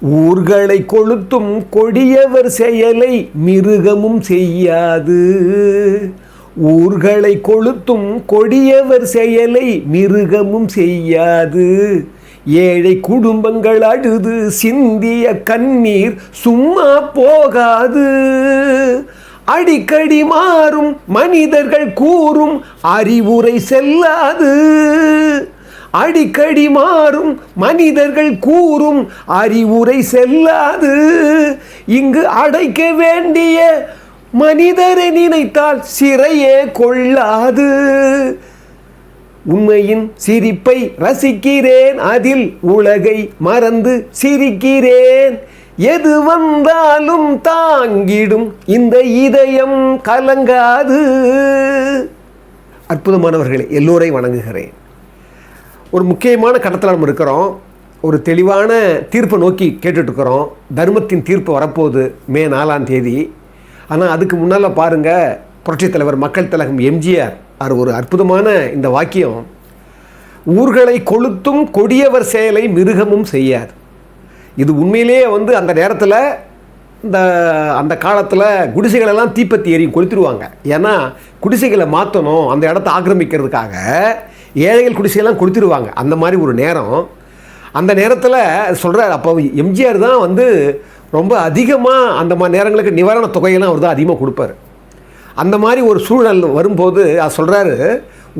ஊர்களை கொளுத்தும் கொடியவர் செயலை மிருகமும் செய்யாது. ஊர்களை கொளுத்தும் கொடியவர் செயலை மிருகமும் செய்யாது. ஏழை குடும்பங்கள் அழுது சிந்திய கண்ணீர் சும்மா போகாது. அடிக்கடி மாறும் மனிதர்கள் கூறும் அறிவுரை செல்லாது. அடிக்கடி மாறும் மனிதர்கள் கூறும் அறிவுரை செல்லாது. இங்கு அடைக்க வேண்டிய மனிதரை நினைத்தால் சிறையே கொள்ளாது. உண்மையின் சிரிப்பை ரசிக்கிறேன், அதில் உலகை மறந்து சிரிக்கிறேன். எது வந்தாலும் தாங்கிடும் இந்த இதயம் கலங்காது. அற்புதமானவர்களே, எல்லோரையும் வணங்குகிறேன். ஒரு முக்கியமான கட்டத்தில் நம்ம இருக்கிறோம். ஒரு தெளிவான தீர்ப்பை நோக்கி கேட்டுட்ருக்கிறோம். தர்மத்தின் தீர்ப்பு வரப்போகுது மே 4ஆம் தேதி. ஆனால் அதுக்கு முன்னால் பாருங்கள், புரட்சித் தலைவர் மக்கள் திலகம் எம்ஜிஆர் ஒரு அற்புதமான இந்த வாக்கியம், ஊர்களை கொளுத்தும் கொடியவர் செயலை மிருகமும் செய்யாது. இது உண்மையிலேயே அந்த நேரத்தில் அந்த காலத்தில் குடிசைகளெல்லாம் தீப்பத்தி எரியும், கொளுத்திடுவாங்க. ஏன்னா குடிசைகளை மாற்றணும், அந்த இடத்த ஆக்கிரமிக்கிறதுக்காக ஏழைகள் குடிசையெல்லாம் கொளுத்திடுவாங்க. அந்த மாதிரி ஒரு நேரம். அந்த நேரத்தில் சொல்கிறார், அப்போ எம்ஜிஆர் தான் ரொம்ப அதிகமாக அந்த மாதிரி நேரங்களுக்கு நிவாரண தொகையெல்லாம் அவர் தான் அதிகமாக கொடுப்பார். அந்த மாதிரி ஒரு சூழல் வரும்போது அது சொல்கிறாரு,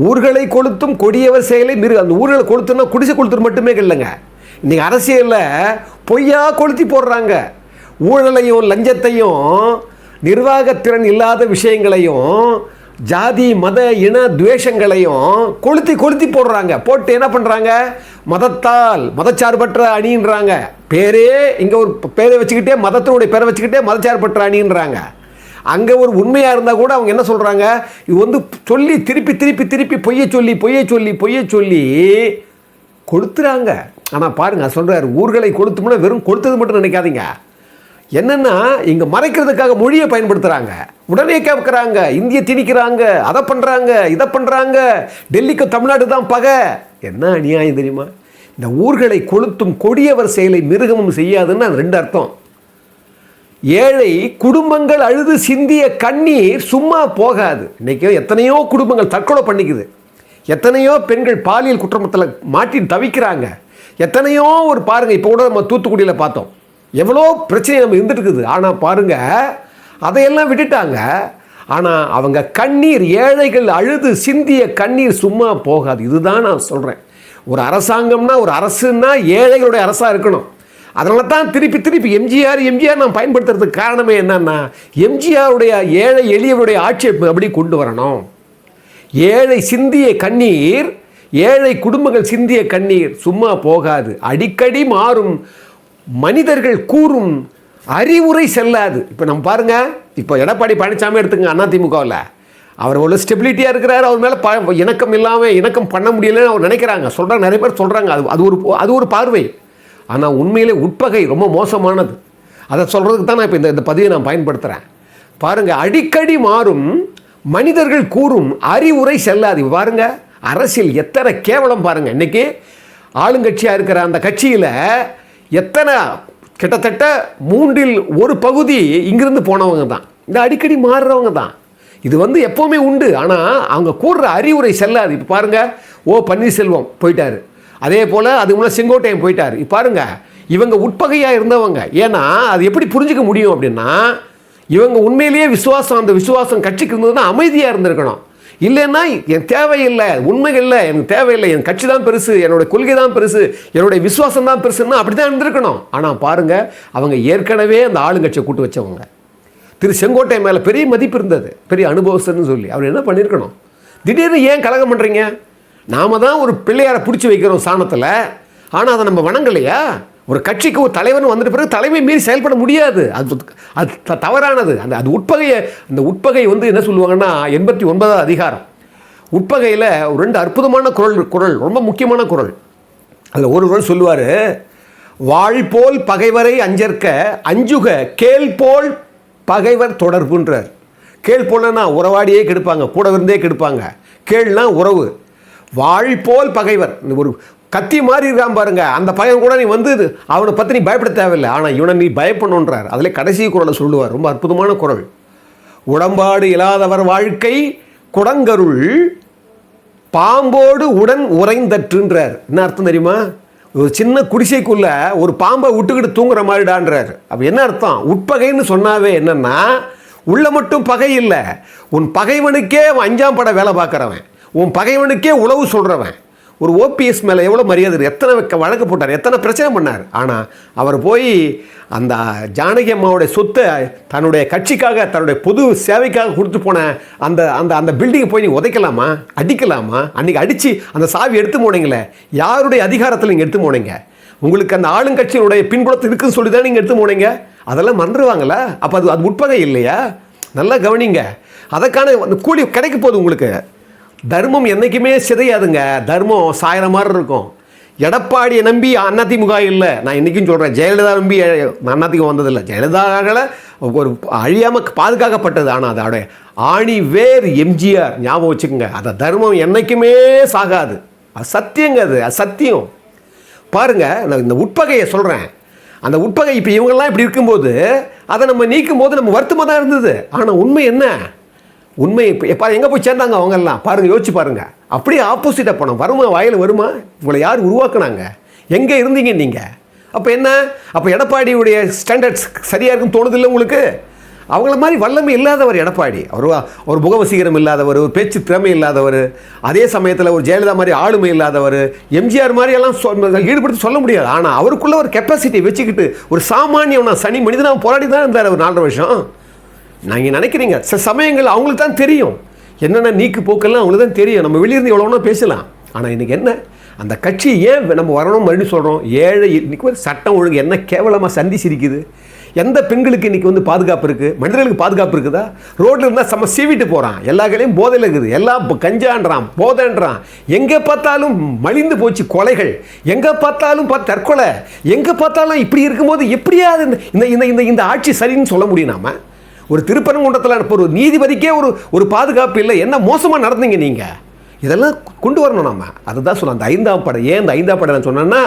ஊர்களை கொளுத்தும் கொடியவர் செயலை அந்த ஊர்களை கொளுத்துனா குடிசை கொளுத்துறது மட்டுமே இல்லைங்க. இன்றைக்கி அரசியலில் பொய்யா கொளுத்தி போடுறாங்க. ஊழலையும் லஞ்சத்தையும் நிர்வாகத்திறன் இல்லாத விஷயங்களையும் ஜாதி மத இன துவேஷங்களையும் கொளுத்தி போடுறாங்க. போட்டு என்ன பண்ணுறாங்க, மதத்தால் மதச்சார்பற்ற அணின்றாங்க. பேரே இங்கே ஒரு பேரை வச்சுக்கிட்டே, மதத்தினுடைய பேரை வச்சுக்கிட்டே மதச்சார்பற்ற அணின்றாங்க. அங்கே ஒரு உண்மையாக இருந்தால் கூட அவங்க என்ன சொல்கிறாங்க, இது சொல்லி திருப்பி பொய்யை சொல்லி கொளுத்துறாங்க. ஆனால் பாருங்கள், சொல்கிறார், ஊர்களை கொளுத்தும்னா வெறும் கொளுத்தது மட்டும் நினைக்காதீங்க. என்னென்னா இங்கே மறைக்கிறதுக்காக மொழியை பயன்படுத்துகிறாங்க. உடனே கேட்குறாங்க, இந்திய திணிக்கிறாங்க, அதை பண்ணுறாங்க, இதை பண்ணுறாங்க, டெல்லிக்கு தமிழ்நாடு தான் பகை. என்ன அநியாயம் தெரியுமா? இந்த ஊர்களை கொளுத்தும் கொடியவர் செயலை மிருகமும் செய்யாதுன்னு அது 2 அர்த்தம். ஏழை குடும்பங்கள் அழுது சிந்திய கண்ணீர் சும்மா போகாது. இன்றைக்கி எத்தனையோ குடும்பங்கள் தற்கொலை பண்ணிக்குது. எத்தனையோ பெண்கள் பாலியல் குற்றத்தில் மாட்டி தவிக்கிறாங்க. எத்தனையோ பாருங்கள், இப்போ கூட நம்ம தூத்துக்குடியில் பார்த்தோம், எவ்வளோ பிரச்சனை நம்ம இருந்துட்டு இருக்குது. ஆனால் பாருங்கள், அதையெல்லாம் விட்டுட்டாங்க. ஆனால் அவங்க கண்ணீர், ஏழைகள் அழுது சிந்திய கண்ணீர் சும்மா போகாது. இதுதான் நான் சொல்கிறேன். ஒரு அரசாங்கம்னா, ஒரு அரசுன்னா ஏழைகளுடைய அரசாக இருக்கணும். அதனால தான் திருப்பி எம்ஜிஆர் நான் பயன்படுத்துறதுக்கு காரணமே என்னன்னா, எம்ஜிஆருடைய ஏழை எளியவருடைய ஆட்சியை அப்படி கொண்டு வரணும். ஏழை சிந்திய கண்ணீர், ஏழை குடும்பங்கள் சிந்திய கண்ணீர் சும்மா போகாது. அடிக்கடி மாறும் மனிதர்கள் கூறும் அறிவுரை செல்லாது. இப்போ நம்ம பாருங்கள், இப்போ எடப்பாடி பழனிசாமி எடுத்துங்க, அதிமுகவில் அவர் ஒரு ஸ்டெபிலிட்டியாக இருக்கிறார். அவர் மேலே இணக்கம் இல்லாமல் இணக்கம் பண்ண முடியலன்னு அவர் நினைக்கிறாங்க, சொல்கிறாங்க, நிறைய பேர் சொல்கிறாங்க. அது ஒரு பார்வை. ஆனால் உண்மையிலே உட்பகை ரொம்ப மோசமானது. அதை சொல்கிறதுக்கு தான் நான் இப்போ இந்த பதிவை நான் பயன்படுத்துகிறேன். பாருங்கள், அடிக்கடி மாறும் மனிதர்கள் கூறும் அறிவுரை செல்லாது. பாருங்கள், அரசியல் எத்தனை கேவலம் பாருங்கள். இன்றைக்கி ஆளுங்கட்சியாக இருக்கிற அந்த கட்சியில் எத்தனை, கிட்டத்தட்ட 3இல் 1 பகுதி இங்கிருந்து போனவங்க தான், இந்த அடிக்கடி மாறுறவங்க தான். இது எப்போவுமே உண்டு. ஆனால் அவங்க கூறுற அறிவுரை செல்லாது. இப்போ பாருங்கள், பன்னீர்செல்வம் போயிட்டார். அதே போல் அது மூலம் செங்கோட்டையன் போயிட்டார். இப்போ பாருங்கள், இவங்க உட்பகையாக இருந்தவங்க. ஏன்னா அது எப்படி புரிஞ்சிக்க முடியும் அப்படின்னா, இவங்க உண்மையிலேயே அந்த விசுவாசம் கட்சிக்கு இருந்ததுன்னா அமைதியாக இருந்திருக்கணும். இல்லைன்னா என் தேவையில்லை, உண்மை இல்லை, எனக்கு தேவையில்லை, என் கட்சி தான் பெருசு, என்னுடைய கொள்கை தான் பெருசு, என்னுடைய விசுவாசம் தான் பெருசுன்னா அப்படி தான் இருந்திருக்கணும். ஆனால் பாருங்கள், அவங்க ஏற்கனவே அந்த ஆளுங்கட்சியை கூட்டு வச்சவங்க. திரு செங்கோட்டையன் மேலே பெரிய மதிப்பு இருந்தது, பெரிய அனுபவஸ்தன்னு சொல்லி அவர் என்ன பண்ணியிருக்கணும்? திடீர்னு ஏன் கலகம் பண்ணுறீங்க? நாம் தான் ஒரு பிள்ளையாரை பிடிச்சி வைக்கிறோம் சாணத்தில், ஆனால் அதை நம்ம வணங்கலையா? ஒரு கட்சிக்கு ஒரு தலைவன் வந்துட்டு பிறகு தலைமை மீறி செயல்பட முடியாது. அது தவறானது. அந்த உட்பகை என்ன சொல்லுவாங்கன்னா, 89வது அதிகாரம் உட்பகையில் 2 அற்புதமான குறள், ரொம்ப முக்கியமான குறள். அதில் ஒரு குறள் சொல்லுவார், வாழ்போல் பகைவரை அஞ்சற்க அஞ்சுக கேள் போல் பகைவர் தொடர்புன்றார். கேள் போலன்னா உறவாடியே கெடுப்பாங்க, கூட இருந்தே கெடுப்பாங்க. கேள்னா உறவு. வாழ்போல் பகைவர், ஒரு கத்தி மாறி இருக்கான் பாருங்க, அந்த பையன் கூட நீ வந்து அவனை பற்றி நீ பயப்பட தேவையில்லை, ஆனால் இவனை நீ பயப்படணுன்றார். அதில் கடைசி குரலை சொல்லுவார், ரொம்ப அற்புதமான குரல். உடம்பாடு இல்லாதவர் வாழ்க்கை குடங்கருள் பாம்போடு உடன் உறைந்தற்றுன்றார். என்ன அர்த்தம் தெரியுமா? ஒரு சின்ன குடிசைக்குள்ள ஒரு பாம்பை விட்டுக்கிட்டு தூங்குற மாதிரிடான்றார். அப்போ என்ன அர்த்தம்? உட்பகைன்னு சொன்னாவே என்னன்னா, உள்ள மட்டும் பகை இல்லை, உன் பகைவனுக்கே அஞ்சாம் பட வேலை பார்க்குறவன், உன் பகைவனுக்கே உளவு சொல்கிறவன். ஒரு ஓபிஎஸ் மேலே எவ்வளோ மரியாதை, எத்தனை வழக்கு போட்டார், எத்தனை பிரச்சனை பண்ணார். ஆனால் அவர் போய் அந்த ஜானகி அம்மாவுடைய சொத்தை தன்னுடைய கட்சிக்காக, தன்னுடைய பொது சேவைக்காக கொடுத்து போன அந்த அந்த அந்த பில்டிங்கை போய் நீ உதைக்கலாமா, அடிக்கலாமா? அன்றைக்கி அடித்து அந்த சாவி எடுத்து போனீங்களே, யாருடைய அதிகாரத்தில் நீங்கள் எடுத்து போனீங்க? உங்களுக்கு அந்த ஆளுங்கட்சியினுடைய பின்புலத்தில் இருக்குன்னு சொல்லி தான் நீங்கள் எடுத்து போனீங்க. அதெல்லாம் மறந்துடுவாங்களா? அப்போ அது உட்பகை இல்லையா? நல்லா கவனிங்க. அதற்கான கூலி கிடைக்க போகுது உங்களுக்கு. தர்மம் என்றைக்குமே சிதையாதுங்க. தர்மம் சாயிற மாதிரி இருக்கும். எடப்பாடியை நம்பி அதிமுக இல்லை. நான் இன்றைக்கும் சொல்கிறேன், ஜெயலலிதா நம்பி அதிமுக வந்ததில்லை. ஜெயலலிதாவில் ஒரு அழியாமல் பாதுகாக்கப்பட்டது. ஆனால் அதோடைய ஆணி வேர் எம்ஜிஆர். ஞாபகம் வச்சுக்கோங்க. அந்த தர்மம் என்றைக்குமே சாகாது. அது சத்தியங்க, அது சத்தியம். பாருங்கள், நான் இந்த உட்பகையை சொல்கிறேன். அந்த உட்பகை இப்போ இவங்கெல்லாம் இப்படி இருக்கும்போது அதை நம்ம நீக்கும் போது நம்ம வருத்தமாக தான் இருந்தது. ஆனால் உண்மை என்ன? உண்மை இப்போ எங்கே போய் சேர்ந்தாங்க அவங்கெல்லாம்? பாருங்கள், யோசிச்சு பாருங்கள். அப்படியே ஆப்போசிட்டாக போனோம். வருமா? வாயில் வருமா? உங்களை யார் உருவாக்குனாங்க? எங்கே இருந்தீங்க நீங்கள்? அப்போ என்ன? அப்போ எடப்பாடியுடைய ஸ்டாண்டர்ட்ஸ் சரியாக இருக்குன்னு தோணுதில்லை உங்களுக்கு? அவங்கள மாதிரி வல்லமை இல்லாதவர் எடப்பாடி. ஒரு முகவசீகரம் இல்லாதவர், ஒரு பேச்சு திறமை இல்லாதவர், அதே சமயத்தில் ஒரு ஜெயலலிதா மாதிரி ஆளுமை இல்லாதவர், எம்ஜிஆர் மாதிரி எல்லாம் ஈடுபடுத்தி சொல்ல முடியாது. ஆனால் அவருக்குள்ள ஒரு கெப்பாசிட்டியை வச்சுக்கிட்டு ஒரு சாமானியவனா, சனி மனிதனாக போராடி தான் இருந்தார் ஒரு 4 வருஷம். நீங்கள் நினைக்கிறீங்க சில சமயங்கள் அவங்களுக்கு தான் தெரியும், என்னென்ன நீக்கு போக்கெல்லாம் அவங்களுக்கு தான் தெரியும். நம்ம வெளியிருந்து எவ்வளோனா பேசலாம். ஆனால் இன்றைக்கி என்ன, அந்த கட்சி ஏன் நம்ம வரணும் மறுபடியும் சொல்கிறோம்? ஏழை இன்றைக்கி ஒரு சட்டம் ஒழுங்கு என்ன கேவலமாக சந்திச்சிருக்குது. எந்த பெண்களுக்கு இன்றைக்கி வந்து பாதுகாப்பு இருக்குது? மனிதர்களுக்கு பாதுகாப்பு இருக்குதா? ரோட்டில் இருந்தால் நம்ம சீவிட்டு போகிறான். எல்லா கடையும் போதையில் இருக்குது. எல்லாம் கஞ்சான்றான், போதைன்றான். எங்கே பார்த்தாலும் மலிந்து போச்சு கொலைகள், எங்கே பார்த்தாலும் தற்கொலை, எங்கே பார்த்தாலும் இப்படி இருக்கும்போது எப்படியாவது இந்த இந்த இந்த ஆட்சி சரின்னு சொல்ல முடியும்? நாம ஒரு திருப்பரங்குன்றத்தில் ஒரு நீதிபதிக்கே ஒரு பாதுகாப்பு இல்லை. என்ன மோசமாக நடந்தீங்க நீங்கள்? இதெல்லாம் கொண்டு வரணும் நம்ம. அதுதான் சொல்ல அந்த 5ஆம் படை. ஏன் இந்த 5ஆம் படை நான் சொன்னேன்னா,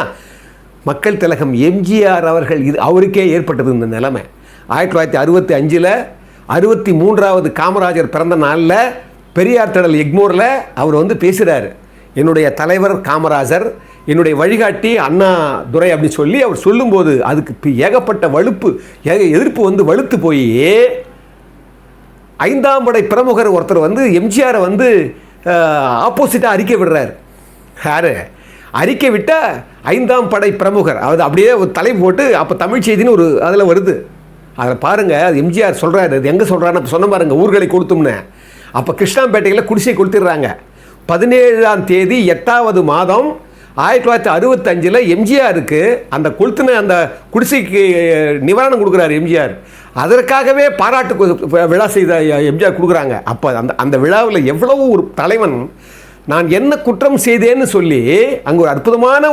மக்கள் திலகம் எம்ஜிஆர் அவர்கள் இது அவருக்கே ஏற்பட்டது இந்த நிலைமை. 1965 63வது காமராஜர் பிறந்த நாளில் பெரியார் திடல் எக்மோரில் அவர் வந்து பேசுகிறார். என்னுடைய தலைவர் காமராஜர், என்னுடைய வழிகாட்டி அண்ணா துரை அப்படின்னு சொல்லி அவர் சொல்லும்போது அதுக்கு ஏகப்பட்ட எதிர்ப்பு வந்து வலுத்து போய் 5ஆம் படை பிரமுகர் ஒருத்தர் வந்து எம்ஜிஆரை வந்து ஆப்போசிட்டாக அறிக்கை விடுறார். யார் அறிக்கை விட்டால் 5ஆம் படை பிரமுகர், அதாவது அப்படியே ஒரு தலைப்பு போட்டு அப்போ தமிழ் செய்தின்னு ஒரு அதில் வருது. அதில் பாருங்கள், அது எம்ஜிஆர் சொல்கிறாரு. அது எங்கே சொல்கிறான்னு சொன்ன பாருங்கள், ஊர்களை கொடுத்தோம்னு. அப்போ கிருஷ்ணாம்பேட்டையில் குடிசை கொடுத்துட்றாங்க. 17ஆம் தேதி 8வது மாதம் 1965 எம்ஜிஆருக்கு அந்த கொளுத்துன அந்த குடிசைக்கு நிவாரணம் கொடுக்குறாரு எம்ஜிஆர். அதற்காகவே பாராட்டு விழா செய்த எம்ஜிஆர் கொடுக்குறாங்க. அப்போ அந்த விழாவில் எவ்வளவு ஒரு தலைவன் நான் என்ன குற்றம் செய்தேன்னு சொல்லி அங்கே ஒரு அற்புதமான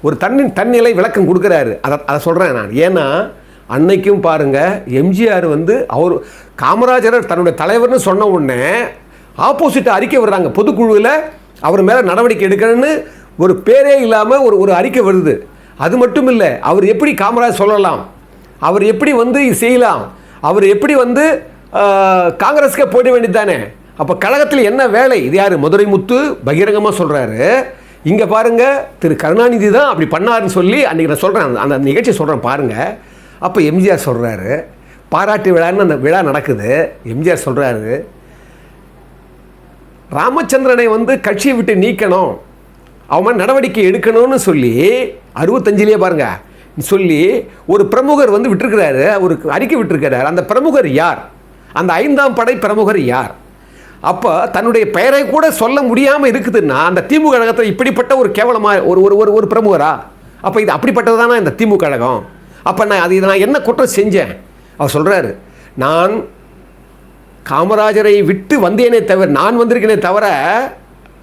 ஒரு தன்னிலை விளக்கம் கொடுக்குறாரு. அதை சொல்கிறேன் நான். ஏன்னா அன்னைக்கும் பாருங்கள், எம்ஜிஆர் வந்து அவர் காமராஜர் தன்னுடைய தலைவர்னு சொன்ன உடனே ஆப்போசிட்டாக அறிக்கை விடுறாங்க. பொதுக்குழுவில் அவர் மேலே நடவடிக்கை எடுக்கணும்னு ஒரு பேரே இல்லாமல் ஒரு அறிக்கை வருது. அது மட்டும் இல்லை, அவர் எப்படி காமராஜ் சொல்லலாம், அவர் எப்படி வந்து செய்யலாம், அவர் எப்படி வந்து காங்கிரஸுக்கே போயிட வேண்டியது தானே. அப்போ கழகத்தில் என்ன வேலை? இது யார்? மதுரை முத்து பகிரங்கமாக சொல்கிறாரு. இங்கே பாருங்கள், திரு கருணாநிதி தான் அப்படி பண்ணாருன்னு சொல்லி அன்றைக்கி நான் சொல்கிறேன், அந்த நிகழ்ச்சி சொல்கிறேன் பாருங்கள். அப்போ எம்ஜிஆர் சொல்கிறாரு, பாராட்டு விழான்னு அந்த விழா நடக்குது. எம்ஜிஆர் சொல்கிறாரு, ராமச்சந்திரனை வந்து கட்சியை விட்டு நீக்கணும், அவன் நடவடிக்கை எடுக்கணும்னு சொல்லி 65 பாருங்கள் சொல்லி ஒரு பிரமுகர் வந்து விட்டுருக்கிறாரு, ஒரு அறிக்கை விட்டுருக்கிறார். அந்த பிரமுகர் யார்? அந்த 5ஆம் படை பிரமுகர் யார்? அப்போ தன்னுடைய பெயரை கூட சொல்ல முடியாமல் இருக்குதுன்னா அந்த திமுக கழகத்தில் இப்படிப்பட்ட ஒரு கேவலமாக ஒரு பிரமுகரா? அப்போ இது அப்படிப்பட்டது தானே இந்த திமுக கழகம்? அப்போ நான் என்ன குற்றம் செஞ்சேன்? அவர் சொல்கிறாரு, நான் காமராஜரை விட்டு வந்தேனே தவிர, நான் வந்திருக்கேனே தவிர,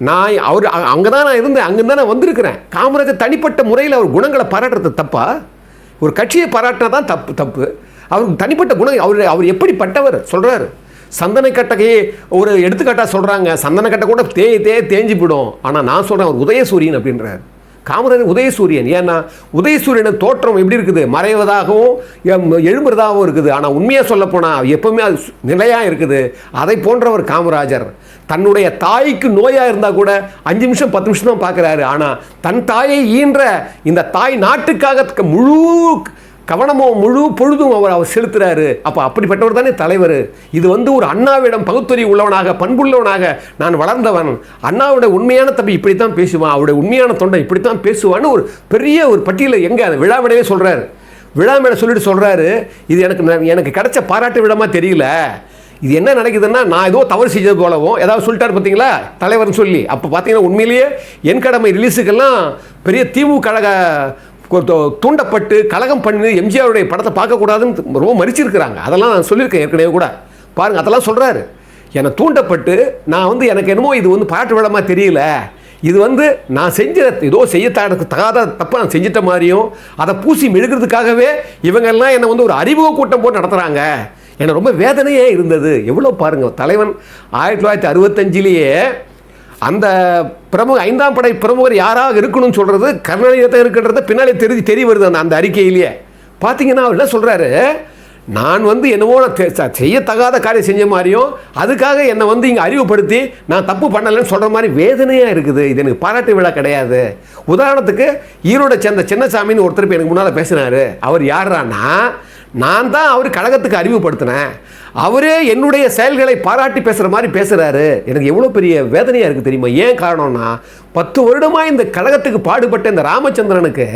நான் அவர் அங்கே தான் நான் இருந்தேன், அங்கே தான் நான் வந்திருக்கிறேன். காமராஜர் தனிப்பட்ட முறையில் அவர் குணங்களை பாராட்டுறது தப்பா? ஒரு கட்சியை பாராட்டினா தான் தப்பு. அவருக்கு தனிப்பட்ட குணம், அவர் எப்படிப்பட்டவர் சொல்கிறாரு. சந்தனக்கட்டையே ஒரு எடுத்துக்காட்டாக சொல்கிறாங்க. சந்தனக்கட்டை கூட தேஞ்சு போயிடும். ஆனால் நான் சொல்கிறேன், அவர் உதயசூரியன் அப்படின்றார். காமராஜர் உதயசூரியன். ஏன்னா உதயசூரியன் தோற்றம் எப்படி இருக்குது, மறைவதாகவும் எழும்புறதாகவும் இருக்குது. ஆனால் உண்மையாக சொல்லப்போனால் எப்பவுமே அது நிலையாக இருக்குது. அதை போன்றவர் காமராஜர். தன்னுடைய தாய்க்கு நோயாக இருந்தால் கூட 5 நிமிஷம் 10 நிமிஷம் தான் பார்க்குறாரு. ஆனால் தன் தாயை ஈன்ற இந்த தாய் நாட்டுக்காக முழு கவனமும் முழு பொழுதும் அவர் செலுத்துறாரு. அப்போ அப்படிப்பட்டவர் தானே தலைவர். இது ஒரு அண்ணாவிடம் பகுத்தறிவு உள்ளவனாக, பண்புள்ளவனாக நான் வளர்ந்தவன். அண்ணாவுடைய உண்மையான தம்பி இப்படித்தான் பேசுவான், அவருடைய உண்மையான தொண்டை இப்படித்தான் பேசுவான்னு ஒரு பெரிய ஒரு பட்டியலை எங்கே அந்த விழா மேடையே சொல்கிறாரு. விழா மேடை சொல்லிட்டு சொல்கிறாரு, இது எனக்கு கிடைச்ச பாராட்டு விடமா தெரியல. இது என்ன நடக்குதுன்னா, நான் ஏதோ தவறு செஞ்சது போலவும் ஏதாவது சொல்லிட்டாரு பார்த்தீங்களா தலைவர்னு சொல்லி. அப்போ பார்த்தீங்கன்னா உண்மையிலேயே என் கடமை ரிலீஸுக்கெல்லாம் பெரிய திமுக கழக தூண்டப்பட்டு கலகம் பண்ணி எம்ஜிஆருடைய படத்தை பார்க்கக்கூடாதுன்னு ரொம்ப மறிச்சிருக்கிறாங்க. அதெல்லாம் நான் சொல்லியிருக்கேன் ஏற்கனவே கூட. பாருங்கள், அதெல்லாம் சொல்கிறாரு. என்னை தூண்டப்பட்டு நான் எனக்கு என்னமோ இது பாராட்டு விடமா தெரியல, இது நான் செஞ்ச ஏதோ தகாத தப்பை நான் செஞ்சிட்ட மாதிரியும் அதை பூசி மெழுகிறதுக்காகவே இவங்கெல்லாம் என்னை ஒரு அறிமுக கூட்டம் போட்டு நடத்துகிறாங்க. எனக்கு ரொம்ப வேதனையே இருந்தது. எவ்வளோ பாருங்கள், தலைவன் 1965 அந்த பிரமுக 5ஆம் படை பிரமுகர் யாராக இருக்கணும்னு சொல்கிறது கருணாநிதியாக இருக்கின்றத பின்னாலே தெரிய வருது அந்த அறிக்கையிலேயே. பார்த்தீங்கன்னா அவர் என்ன சொல்கிறாரு, நான் என்னவோ செய்யத்தகாத காரியம் செஞ்ச மாதிரியும் அதுக்காக என்னை இங்கே அறிவுப்படுத்தி நான் தப்பு பண்ணலைன்னு சொல்கிற மாதிரி வேதனையாக இருக்குது. இது எனக்கு பாராட்டு விழா கிடையாது. உதாரணத்துக்கு ஈரோடை சேர்ந்த சின்னசாமின்னு ஒருத்தர் எனக்கு முன்னால் பேசினார். அவர் யாரான்னா, நான் தான் அவர் கழகத்துக்கு அறிவுப்படுத்தினேன், அவரே என்னுடைய செயல்களை பாராட்டி பேசுகிற மாதிரி பேசுகிறாரு. எனக்கு எவ்வளோ பெரிய வேதனையாக இருக்குது தெரியுமா? ஏன் காரணம்னா, 10 வருடமாக இந்த கழகத்துக்கு பாடுபட்ட இந்த ராமச்சந்திரனுக்கு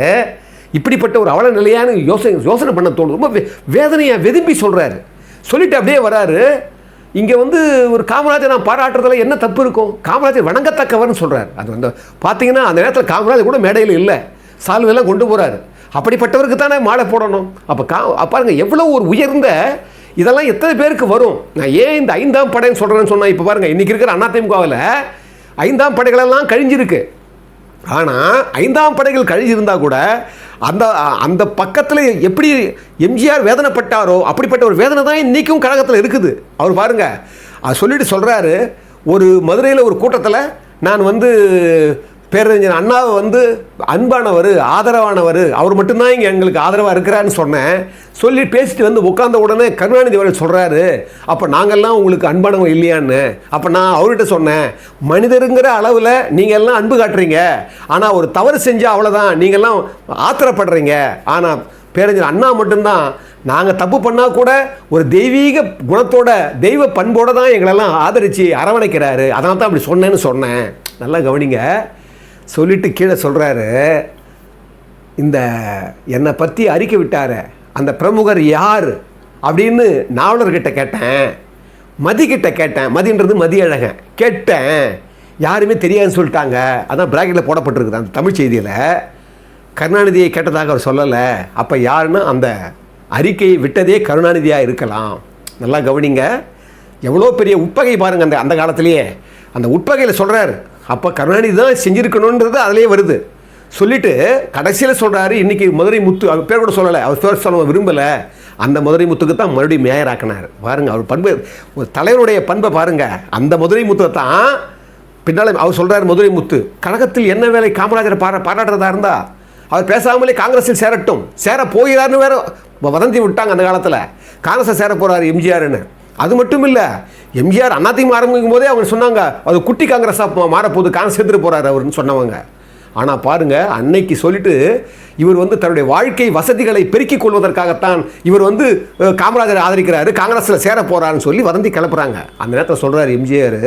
இப்படிப்பட்ட ஒரு அவல நிலையான யோசனை பண்ண தோணும். ரொம்ப வேதனையாக வெதும்பி சொல்கிறாரு. சொல்லிட்டு அப்படியே வராரு. இங்கே ஒரு காமராஜர் நான் பாராட்டுறதுல என்ன தப்பு இருக்கும், காமராஜர் வணங்கத்தக்கவர்னு சொல்கிறார். அது பார்த்தீங்கன்னா அந்த நேரத்தில் காமராஜர் கூட மேடையில் இல்லை, சால்வெல்லாம் கொண்டு போகிறாரு. அப்படிப்பட்டவருக்கு தானே மாலை போடணும். அப்போ பாருங்கள் எவ்வளோ ஒரு உயர்ந்த இதெல்லாம் எத்தனை பேருக்கு வரும். நான் ஏன் இந்த 5ஆம் படைன்னு சொல்கிறேன்னு சொன்னால், இப்போ பாருங்கள் இன்றைக்கி இருக்கிற அதிமுகவில் 5ஆம் படைகளெல்லாம் கழிஞ்சிருக்கு. ஆனால் 5ஆம் படைகள் கழிஞ்சிருந்தால் கூட அந்த அந்த பக்கத்தில் எப்படி எம்ஜிஆர் வேதனைப்பட்டாரோ அப்படிப்பட்ட ஒரு வேதனை தான் இன்றைக்கும் கழகத்தில் இருக்குது. அவர் பாருங்கள் அது சொல்லிட்டு சொல்கிறாரு, ஒரு மதுரையில் ஒரு கூட்டத்தில் நான் பேரறிஞர் அண்ணாவை அன்பானவர், ஆதரவானவர், அவர் மட்டும்தான் இங்கே எங்களுக்கு ஆதரவாக இருக்கிறான்னு சொன்னேன். சொல்லி பேசிட்டு உட்கார்ந்த உடனே கருணாநிதி அவர்கள் சொல்கிறாரு, அப்போ நாங்கள்லாம் உங்களுக்கு அன்பானவங்க இல்லையான்னு. அப்போ நான் அவர்கிட்ட சொன்னேன், மனிதருங்கிற அளவில் நீங்கள் எல்லாம் அன்பு காட்டுறீங்க, ஆனால் ஒரு தவறு செஞ்சால் அவ்வளோதான் நீங்கள்லாம் ஆத்திரப்படுறீங்க. ஆனால் பேரறிஞர் அண்ணா மட்டும்தான் நாங்கள் தப்பு பண்ணால் கூட ஒரு தெய்வீக குணத்தோட தெய்வ பண்போடு தான் எங்களெல்லாம் ஆதரித்து அரவணைக்கிறாரு. அதனால தான் அப்படி சொன்னேன். நல்லா கவனிங்க. சொல்லிட்டு கீழே சொல்கிறாரு, இந்த என்னை பற்றி அறிக்கை விட்டார் அந்த பிரமுகர் யார் அப்படின்னு நாவலர்கிட்ட கேட்டேன், மதிக்கிட்ட கேட்டேன், மதின்றது மதியழகன் கேட்டேன், யாருமே தெரியாதுன்னு சொல்லிட்டாங்க. அதான் பிராக்கெட்டில் போடப்பட்டிருக்குது அந்த தமிழ் செய்தியில். கருணாநிதியை கேட்டதாக அவர் சொல்லலை. அப்போ யாருன்னா அந்த அறிக்கையை விட்டதே கருணாநிதியாக இருக்கலாம். நல்லா கவனிங்க, எவ்வளோ பெரிய உட்பகை பாருங்கள். அந்த காலத்திலேயே அந்த உட்பகையில் சொல்கிறார். அப்போ கருணாநிதி தான் செஞ்சுருக்கணுன்றது அதிலே வருது. சொல்லிவிட்டு கடைசியில் சொல்கிறாரு, இன்றைக்கி மதுரை முத்து, அவர் பேர் கூட சொல்லலை, அவர் பேர் சொல்ல விரும்பலை, அந்த மதுரை முத்துக்கு தான் மறுபடியும் மேயராக்கினார். பாருங்கள் அவர் பண்பு, ஒரு தலைவருடைய பண்பை பாருங்கள். அந்த மதுரை முத்தை தான் பின்னால் அவர் சொல்கிறார், மதுரை முத்து கழகத்தில் என்ன வேலை காமராஜரை பாராட்டுறதா இருந்தால் அவர் பேசாமலே காங்கிரஸில் சேர போகிறாருன்னு வேறு வதந்தி விட்டாங்க அந்த காலத்தில். காங்கிரஸை சேர போகிறார் எம்ஜிஆர்னு. அது மட்டும் இல்லை, எம்ஜிஆர் அதிமுக ஆரம்பிக்கும் போதே அவங்க சொன்னாங்க அது குட்டி காங்கிரஸாக மாறப்போகுது, காங்கிரஸ் சேர்த்துட்டு போகிறாரு அவருன்னு சொன்னவங்க. ஆனால் பாருங்கள், அன்னைக்கு சொல்லிட்டு இவர் தன்னுடைய வாழ்க்கை வசதிகளை பெருக்கிக் கொள்வதற்காகத்தான் இவர் காமராஜரை ஆதரிக்கிறாரு, காங்கிரஸில் சேர போகிறாருன்னு சொல்லி வதந்தி கிளப்புறாங்க. அந்த நேரத்தில் சொல்கிறார் எம்ஜிஆர்,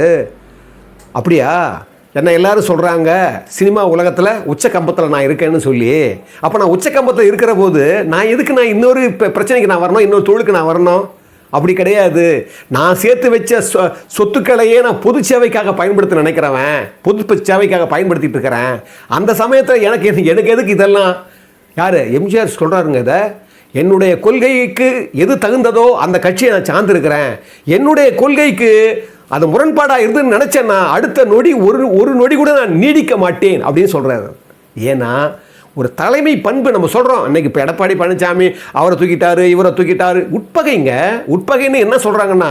அப்படியா என்ன எல்லாரும் சொல்கிறாங்க சினிமா உலகத்தில் உச்சக்கம்பத்தில் நான் இருக்கேன்னு சொல்லி, அப்போ நான் உச்சக்கம்பத்தில் இருக்கிற போது நான் எதுக்கு நான் இன்னொரு பிரச்சனைக்கு நான் வரணும், இன்னொரு தொழிலுக்கு நான் வரணும்? அப்படி கிடையாது. நான் சேர்த்து வச்ச சொத்துக்களையே நான் பொது சேவைக்காக பயன்படுத்த நினைக்கிறவன், பொது சேவைக்காக பயன்படுத்திட்டு இருக்கிறேன். அந்த சமயத்தில் எனக்கு எதுக்கு இதெல்லாம்? யார்? எம்ஜிஆர் சொல்கிறாருங்க. இதை என்னுடைய கொள்கைக்கு எது தகுந்ததோ அந்த கட்சியை நான் சார்ந்திருக்கிறேன். என்னுடைய கொள்கைக்கு அது முரண்பாடாக இருந்துன்னு நினச்சேன்னா அடுத்த நொடி ஒரு நொடி கூட நான் நீடிக்க மாட்டேன் அப்படின்னு சொல்கிறாரு. ஏன்னா ஒரு தலைமை பண்பு நம்ம சொல்கிறோம். அன்றைக்கி இப்போ எடப்பாடி பழனிசாமி அவரை தூக்கிட்டாரு, இவரை தூக்கிட்டாரு, உட்பகைங்க. உட்பகைன்னு என்ன சொல்கிறாங்கன்னா,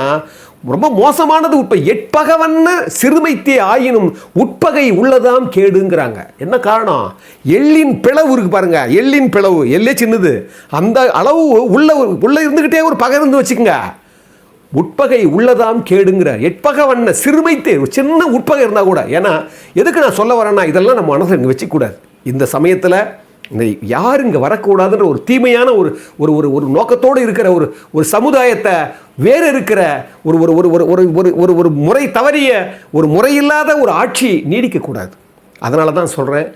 ரொம்ப மோசமானது உட்பகை. எட்பகவன்ன சிறுமைத்தே ஆயினும் உட்பகை உள்ளதாம் கேடுங்கிறாங்க. என்ன காரணம்? எள்ளின் பிளவு இருக்கு பாருங்க, எள்ளின் பிளவு, எல்லே சின்னது, அந்த அளவு உள்ள இருந்துக்கிட்டே ஒரு பகை இருந்து வச்சுக்கோங்க, உட்பகை உள்ளதாம் கேடுங்கிற. எட்பகவன்ன சிறுமைத்தே, சின்ன உட்பகை இருந்தால் கூட. ஏன்னா எதுக்கு நான் சொல்ல வரேன்னா, இதெல்லாம் நம்ம மனசில் இங்கே வச்சுக்கூடாது. இந்த சமயத்தில் இந்த யார் இங்கே வரக்கூடாதுன்ற ஒரு தீமையான ஒரு ஒரு ஒரு ஒரு நோக்கத்தோடு இருக்கிற ஒரு ஒரு சமுதாயத்தை வேறு இருக்கிற ஒரு ஒரு ஒரு ஒரு ஒரு ஒரு ஒரு முறை தவறிய ஒரு முறையில்லாத ஒரு ஆட்சி நீடிக்கக்கூடாது. அதனால தான் சொல்கிறேன்,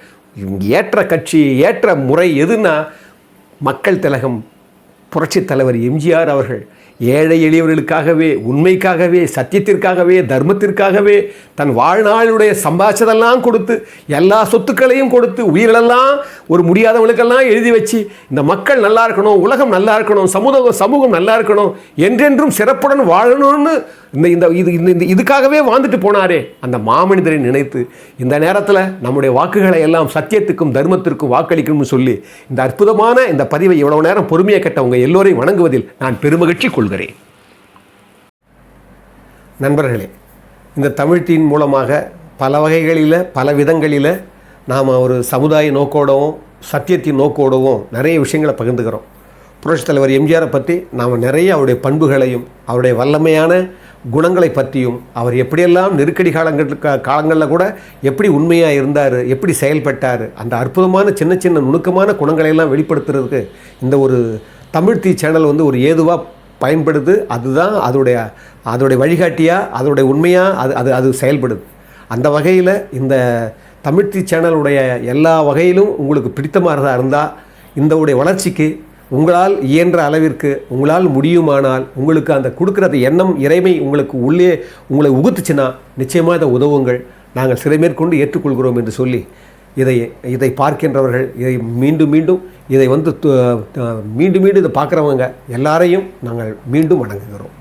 ஏற்ற கட்சி ஏற்ற முறை எதுன்னா மக்கள் திலகம் புரட்சித் தலைவர் எம்ஜிஆர் அவர்கள் ஏழை எளியவர்களுக்காகவே, உண்மைக்காகவே, சத்தியத்திற்காகவே, தர்மத்திற்காகவே தன் வாழ்நாளுடைய சம்பாதிச்சதெல்லாம் கொடுத்து, எல்லா சொத்துக்களையும் கொடுத்து, உயிரெல்லாம் ஒரு முடியாதவங்களுக்கெல்லாம் எழுதி வச்சு, இந்த மக்கள் நல்லா இருக்கணும், உலகம் நல்லா இருக்கணும், சமூகம் நல்லா இருக்கணும், என்றென்றும் சிறப்புடன் வாழணும்னு இதுக்காகவே வாழ்ந்துட்டு போனாரே அந்த மாமனிதரை நினைத்து இந்த நேரத்தில் நம்முடைய வாக்குகளை எல்லாம் சத்தியத்துக்கும் தர்மத்திற்கும் வாக்களிக்கணும்னு சொல்லி இந்த அற்புதமான இந்த பதிவை இவ்வளவு நேரம் பொறுமையை கேட்ட உங்கள் எல்லோரையும் வணங்குவதில் நான் பெருமகிழ்ச்சி கொள்கிறேன். நண்பர்களே, இந்த தமிழ்த்தின் மூலமாக பல வகைகளில் பல விதங்களில் நாம் ஒரு சமுதாய நோக்கோடவும் சத்தியத்தின் நோக்கோடவும் நிறைய விஷயங்களை பகிர்ந்துக்கிறோம். புரட்சித் தலைவர் எம்ஜிஆரை பற்றி நாம் நிறைய அவருடைய பண்புகளையும் அவருடைய வல்லமையான குணங்களை பற்றியும், அவர் எப்படியெல்லாம் நெருக்கடி காலங்களில் கூட எப்படி உண்மையாக இருந்தார், எப்படி செயல்பட்டார், அந்த அற்புதமான சின்ன சின்ன நுணுக்கமான குணங்களையெல்லாம் வெளிப்படுத்துறதுக்கு இந்த ஒரு தமிழ்த்தி சேனல் வந்து ஒரு ஏதுவாக பயன்படுது. அதுதான் அதோடைய வழிகாட்டியாக, அதோடைய உண்மையாக அது செயல்படுது. அந்த வகையில் இந்த தமிழ்த்தி சேனலுடைய எல்லா வகையிலும் உங்களுக்கு பிடித்தமானதாக இருந்தால் இந்த வளர்ச்சிக்கு உங்களால் இயன்ற அளவிற்கு உங்களால் முடியுமானால் உங்களுக்கு அந்த கொடுக்குற எண்ணம் இறைமை உங்களுக்கு உள்ளே உங்களை உகுத்துச்சுன்னா நிச்சயமாக இதை உதவுங்கள். நாங்கள் சிறை மேற்கொண்டு ஏற்றுக்கொள்கிறோம் என்று சொல்லி இதை பார்க்கின்றவர்கள், இதை மீண்டும் இதை வந்து மீண்டும் இதை பார்க்குறவங்க எல்லாரையும் நாங்கள் மீண்டும் வணங்குகிறோம்.